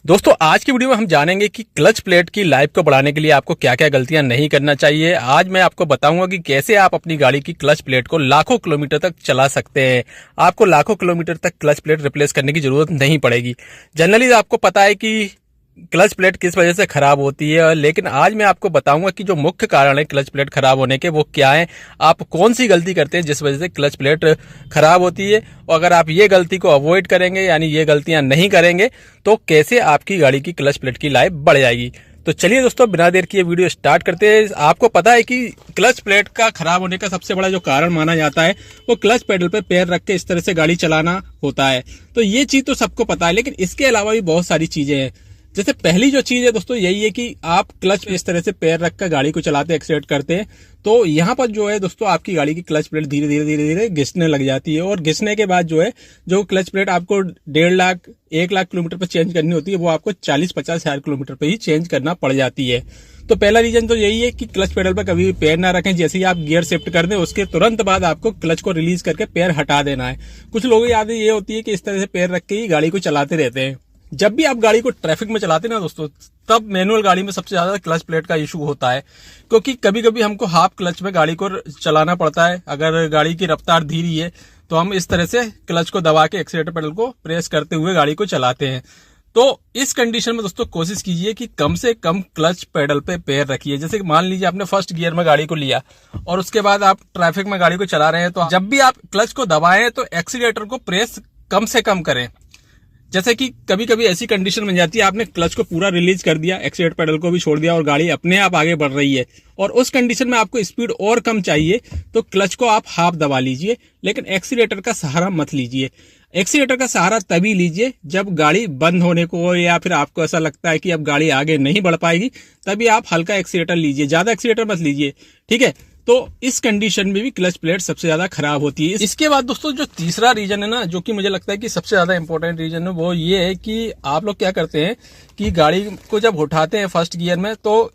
दोस्तों आज की वीडियो में हम जानेंगे कि क्लच प्लेट की लाइफ को बढ़ाने के लिए आपको क्या क्या गलतियां नहीं करना चाहिए। आज मैं आपको बताऊंगा कि कैसे आप अपनी गाड़ी की क्लच प्लेट को लाखों किलोमीटर तक चला सकते हैं। आपको लाखों किलोमीटर तक क्लच प्लेट रिप्लेस करने की जरूरत नहीं पड़ेगी। जनरली आपको पता है कि क्लच प्लेट किस वजह से खराब होती है, लेकिन आज मैं आपको बताऊंगा कि जो मुख्य कारण है क्लच प्लेट खराब होने के वो क्या है, आप कौन सी गलती करते हैं जिस वजह से क्लच प्लेट खराब होती है, और अगर आप ये गलती को अवॉइड करेंगे यानी ये गलतियां नहीं करेंगे तो कैसे आपकी गाड़ी की क्लच प्लेट की लाइफ बढ़ जाएगी। तो चलिए दोस्तों बिना देर किए वीडियो स्टार्ट करते हैं। आपको पता है कि क्लच प्लेट का खराब होने का सबसे बड़ा जो कारण माना जाता है वो क्लच पेडल पे पैर रख के इस तरह से गाड़ी चलाना होता है। तो ये चीज तो सबको पता है, लेकिन इसके अलावा भी बहुत सारी चीजें हैं। जैसे पहली जो चीज है दोस्तों यही है कि आप क्लच पे इस तरह से पैर रखकर गाड़ी को चलाते एक्सीलेट करते हैं तो यहाँ पर जो है दोस्तों आपकी गाड़ी की क्लच प्लेट धीरे धीरे धीरे धीरे घिसने लग जाती है, और घिसने के बाद जो है जो क्लच प्लेट आपको 1.5 लाख 1 लाख किलोमीटर पर चेंज करनी होती है वो आपको 40-50 हजार किलोमीटर पर ही चेंज करना पड़ जाती है। तो पहला रीजन तो यही है कि क्लच पेडल पर कभी भी पैर ना रखें। जैसे ही आप गियर शिफ्ट कर दें उसके तुरंत बाद आपको क्लच को रिलीज करके पैर हटा देना है। कुछ लोगों की आदत ये होती है कि इस तरह से पैर रख के ही गाड़ी को चलाते रहते हैं। जब भी आप गाड़ी को ट्रैफिक में चलाते हैं ना दोस्तों, तब मैनुअल गाड़ी में सबसे ज्यादा क्लच प्लेट का इशू होता है, क्योंकि कभी कभी हमको हाफ क्लच में गाड़ी को चलाना पड़ता है। अगर गाड़ी की रफ्तार धीमी है तो हम इस तरह से क्लच को दबा के एक्सीलेटर पेडल को प्रेस करते हुए गाड़ी को चलाते हैं। तो इस कंडीशन में दोस्तों कोशिश कीजिए कि कम से कम क्लच पेडल पे पैर रखिए। जैसे कि मान लीजिए आपने फर्स्ट गियर में गाड़ी को लिया और उसके बाद आप ट्रैफिक में गाड़ी को चला रहे हैं, तो जब भी आप क्लच को दबाएं तो एक्सीलेटर को प्रेस कम से कम करें। जैसे कि कभी कभी ऐसी कंडीशन बन जाती है आपने क्लच को पूरा रिलीज कर दिया, एक्सीलेटर पेडल को भी छोड़ दिया और गाड़ी अपने आप आगे बढ़ रही है, और उस कंडीशन में आपको स्पीड और कम चाहिए तो क्लच को आप हाफ दबा लीजिए, लेकिन एक्सीलेटर का सहारा मत लीजिए। एक्सीलेटर का सहारा तभी लीजिए जब गाड़ी बंद होने को या फिर आपको ऐसा लगता है कि अब गाड़ी आगे नहीं बढ़ पाएगी, तभी आप हल्का एक्सीलेटर लीजिए, ज्यादा एक्सीलेटर मत लीजिए। ठीक है, तो इस कंडीशन में भी क्लच प्लेट सबसे ज्यादा खराब होती है। इसके बाद दोस्तों जो तीसरा रीजन है ना, जो कि मुझे लगता है कि सबसे ज्यादा इंपॉर्टेंट रीजन है, वो ये है कि आप लोग क्या करते हैं कि गाड़ी को जब उठाते हैं फर्स्ट गियर में तो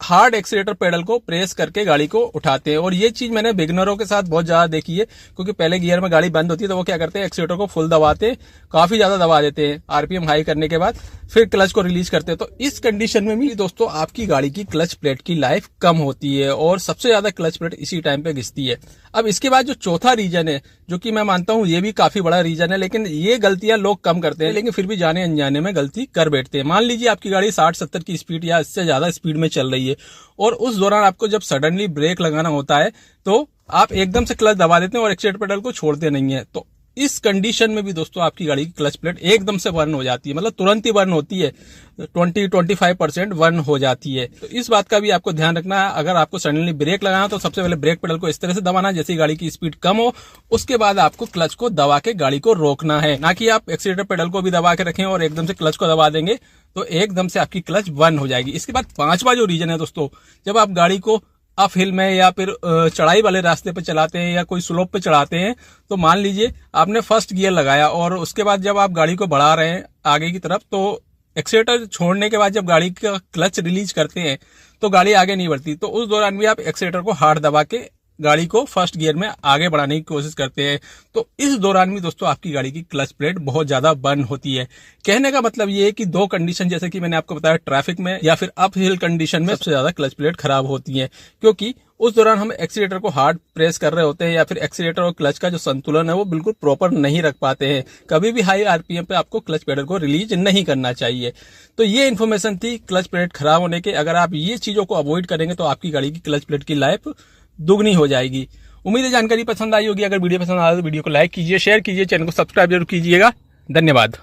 हार्ड एक्सीलेटर पेडल को प्रेस करके गाड़ी को उठाते हैं। और ये चीज मैंने बिगनरों के साथ बहुत ज्यादा देखी है, क्योंकि पहले गियर में गाड़ी बंद होती है तो वो क्या करते हैं एक्सीलेटर को फुल दबाते हैं, काफी ज्यादा दबा देते हैं, आरपीएम हाई करने के बाद फिर क्लच को रिलीज करते हैं। तो इस कंडीशन में भी दोस्तों आपकी गाड़ी की क्लच प्लेट की लाइफ कम होती है और सबसे ज्यादा क्लच प्लेट इसी टाइम पे घिसती है। अब इसके बाद जो चौथा रीजन है, जो कि मैं मानता हूं ये भी काफी बड़ा रीजन है, लेकिन ये गलतियां लोग कम करते हैं, लेकिन फिर भी जाने अनजाने में गलती कर बैठते हैं। मान लीजिए आपकी गाड़ी 60-70 की स्पीड या इससे ज्यादा स्पीड में चल रही है और उस दौरान आपको जब सडनली ब्रेक लगाना होता है तो आप एकदम से क्लच दबा देते हैं और एक्सीलेटर पेडल को छोड़ते नहीं है। तो इस कंडीशन में भी दोस्तों आपकी गाड़ी की क्लच प्लेट एकदम से बर्न हो जाती है, मतलब तुरंत ही बर्न होती है, 20-25% बर्न हो जाती है। तो इस बात का भी आपको ध्यान रखना है। अगर आपको सडनली ब्रेक लगाना तो सबसे पहले ब्रेक पेडल को इस तरह से दबाना है जैसे गाड़ी की स्पीड कम हो, उसके बाद आपको क्लच को दबा के गाड़ी को रोकना है, ना कि आप एक्सीलेटर पेडल को भी दबा के रखें और एकदम से क्लच को दबा देंगे तो एकदम से आपकी क्लच बर्न हो जाएगी। इसके बाद पांचवा जो रीजन है दोस्तों, जब आप गाड़ी को अप हिल में या फिर चढ़ाई वाले रास्ते पे चलाते हैं या कोई स्लोप पे चढ़ाते हैं, तो मान लीजिए आपने फर्स्ट गियर लगाया और उसके बाद जब आप गाड़ी को बढ़ा रहे हैं आगे की तरफ, तो एक्सीलेटर छोड़ने के बाद जब गाड़ी का क्लच रिलीज करते हैं तो गाड़ी आगे नहीं बढ़ती। तो उस दौरान भी आप एक्सीलेटर को हार्ड दबा के गाड़ी को फर्स्ट गियर में आगे बढ़ाने की कोशिश करते हैं। तो इस दौरान भी दोस्तों आपकी गाड़ी की क्लच प्लेट बहुत ज्यादा बर्न होती है। कहने का मतलब ये है कि दो कंडीशन, जैसे कि मैंने आपको बताया, ट्रैफिक में या फिर अप हिल कंडीशन में सबसे ज्यादा क्लच प्लेट खराब होती है, क्योंकि उस दौरान हम एक्सीलेटर को हार्ड प्रेस कर रहे होते हैं या फिर एक्सीलेटर और क्लच का जो संतुलन है वो बिल्कुल प्रॉपर नहीं रख पाते हैं। कभी भी हाई आरपीएम पे आपको क्लच पेडल को रिलीज नहीं करना चाहिए। तो ये इन्फॉर्मेशन थी क्लच प्लेट खराब होने के। अगर आप ये चीजों को अवॉइड करेंगे तो आपकी गाड़ी की क्लच प्लेट की लाइफ दुगनी हो जाएगी। उम्मीद है जानकारी पसंद आई होगी। अगर वीडियो पसंद आया तो वीडियो को लाइक कीजिए, शेयर कीजिए, चैनल को सब्सक्राइब जरूर कीजिएगा। धन्यवाद।